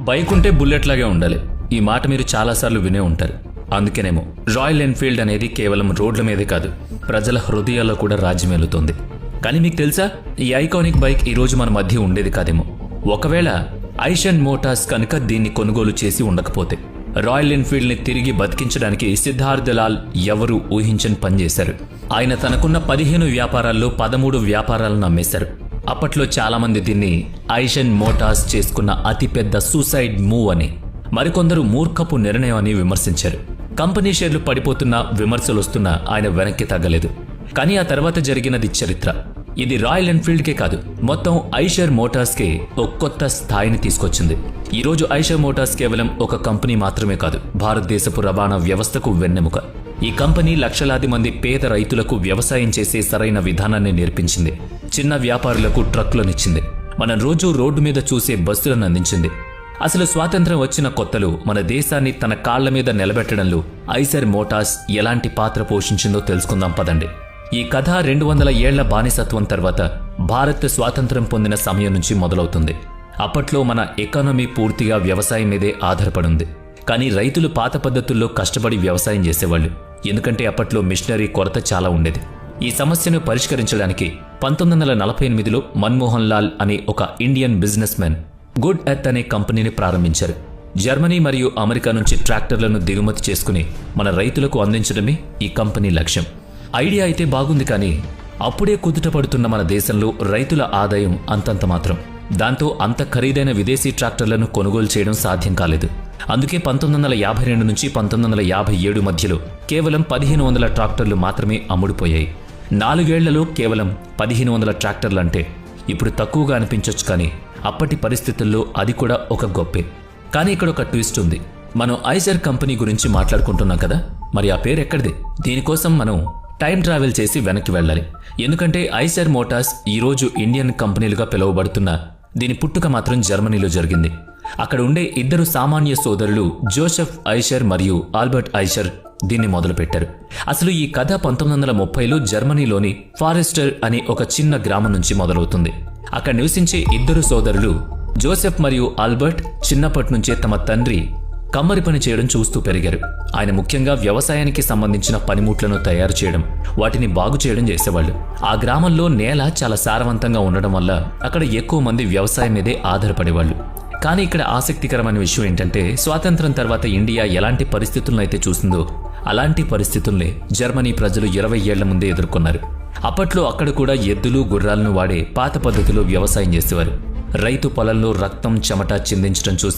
Bike ఉంటే bullet లాగే ఉండాలి. ఈ మాట మీరు చాలాసార్లు వినే ఉంటారు. అందుకేనేమో రాయల్ ఎన్ఫీల్డ్ అనేది కేవలం రోడ్ల మీదే కాదు, ప్రజల హృదయాల్లో కూడా రాజ్యమేలుతోంది. కానీ మీకు తెలుసా, ఈ ఐకానిక్ బైక్ ఈరోజు మన మధ్య ఉండేది కాదేమో. ఒకవేళ ఐషర్ మోటార్స్ కనుక దీన్ని కొనుగోలు చేసి ఉండకపోతే రాయల్ ఎన్ఫీల్డ్ని తిరిగి బతికించడానికి సిద్ధార్థ్ లాల్ ఎవరూ ఊహించని పనిచేశారు. ఆయన తనకున్న 15 వ్యాపారాల్లో 13 వ్యాపారాలను అమ్మేశారు. అప్పట్లో చాలామంది దీన్ని ఐషర్ మోటార్స్ చేసుకున్న అతిపెద్ద సూసైడ్ మూవ్ అని, మరికొందరు మూర్ఖపు నిర్ణయం అని విమర్శించారు. కంపెనీ షేర్లు పడిపోతున్నా, విమర్శలు వస్తున్నా ఆయన వెనక్కి తగ్గలేదు. కానీ ఆ తర్వాత జరిగినది చరిత్ర. ఇది రాయల్ ఎన్ఫీల్డ్కే కాదు, మొత్తం ఐషర్ మోటార్స్కే ఒక కొత్త స్థాయిని తీసుకొచ్చింది. ఈరోజు ఐషర్ మోటార్స్ కేవలం ఒక కంపెనీ మాత్రమే కాదు, భారతదేశపు రవాణా వ్యవస్థకు వెన్నెముక. ఈ కంపెనీ లక్షలాది మంది పేద రైతులకు వ్యవసాయం చేసే సరైన విధానాన్ని నేర్పించింది. చిన్న వ్యాపారులకు ట్రక్కులనిచ్చింది. మనం రోజూ రోడ్డు మీద చూసే బస్సులను అందించింది. అసలు స్వాతంత్ర్యం వచ్చిన కొత్తలో మన దేశాన్ని తన కాళ్ల మీద నిలబెట్టడంలో ఐషర్ మోటార్స్ ఎలాంటి పాత్ర పోషించిందో తెలుసుకుందాం పదండి. ఈ కథ 200 ఏళ్ల బానిసత్వం తర్వాత భారత్ స్వాతంత్ర్యం పొందిన సమయం నుంచి మొదలవుతుంది. అప్పట్లో మన ఎకానమీ పూర్తిగా వ్యవసాయం మీదే ఆధారపడింది. కానీ రైతులు పాత పద్ధతుల్లో కష్టపడి వ్యవసాయం చేసేవాళ్లు. ఎందుకంటే అప్పట్లో మిషనరీ కొరత చాలా ఉండేది. ఈ సమస్యను పరిష్కరించడానికి 1948లో మన్మోహన్ లాల్ అనే ఒక Indian business man good earth అనే కంపెనీని ప్రారంభించారు. జర్మనీ మరియు అమెరికా నుంచి ట్రాక్టర్లను దిగుమతి చేసుకుని మన రైతులకు అందించడమే ఈ కంపెనీ లక్ష్యం. ఐడియా అయితే బాగుంది, కానీ అప్పుడే కుదుట పడుతున్న మన దేశంలో రైతుల ఆదాయం అంతంత మాత్రం. దాంతో అంత ఖరీదైన విదేశీ ట్రాక్టర్లను కొనుగోలు చేయడం సాధ్యం కాలేదు. అందుకే 1952 నుంచి 1957 మధ్యలో కేవలం 1500 ట్రాక్టర్లు మాత్రమే అమ్ముడుపోయాయి. 4 ఏళ్లలో కేవలం 1500 ట్రాక్టర్లు అంటే ఇప్పుడు తక్కువగా అనిపించొచ్చు, కానీ అప్పటి పరిస్థితుల్లో అది కూడా ఒక గొప్పే. కానీ ఇక్కడ ఒక ట్విస్ట్ ఉంది. మనం ఐషర్ కంపెనీ గురించి మాట్లాడుకుంటున్నాం కదా, మరి ఆ పేరు ఎక్కడిది? దీనికోసం మనం టైం ట్రావెల్ చేసి వెనక్కి వెళ్ళాలి. ఎందుకంటే ఐషర్ మోటార్స్ ఈరోజు ఇండియన్ కంపెనీలుగా పిలువబడుతున్న దీని పుట్టుక మాత్రం జర్మనీలో జరిగింది. అక్కడ ఉండే 2 సామాన్య సోదరులు జోసెఫ్ ఐషర్ మరియు ఆల్బర్ట్ ఐషర్ దీన్ని మొదలుపెట్టారు. అసలు ఈ కథ 1930లో జర్మనీలోని ఫారెస్టర్ అనే ఒక చిన్న గ్రామం నుంచి మొదలవుతుంది. అక్కడ నివసించే 2 సోదరులు జోసెఫ్ మరియు ఆల్బర్ట్ చిన్నప్పటి నుంచే తమ తండ్రి కమ్మరి పని చేయడం చూస్తూ పెరిగారు. ఆయన ముఖ్యంగా వ్యవసాయానికి సంబంధించిన పనిముట్లను తయారు చేయడం, వాటిని బాగు చేయడం చేసేవాళ్ళు. ఆ గ్రామంలో నేల చాలా సారవంతంగా ఉండడం వల్ల అక్కడ ఎక్కువ మంది వ్యవసాయం మీదే ఆధారపడేవాళ్ళు. కానీ ఇక్కడ ఆసక్తికరమైన విషయం ఏంటంటే, స్వాతంత్రం తర్వాత ఇండియా ఎలాంటి పరిస్థితులను అయితే చూసిందో అలాంటి పరిస్థితుల్నే జర్మనీ ప్రజలు 20 ఏళ్ల ముందే ఎదుర్కొన్నారు. అప్పట్లో అక్కడ కూడా ఎద్దులు, గుర్రాలను వాడే పాత పద్ధతిలో వ్యవసాయం చేసేవారు. రైతు పొలంలో రక్తం చెమట చిందించడం చూసి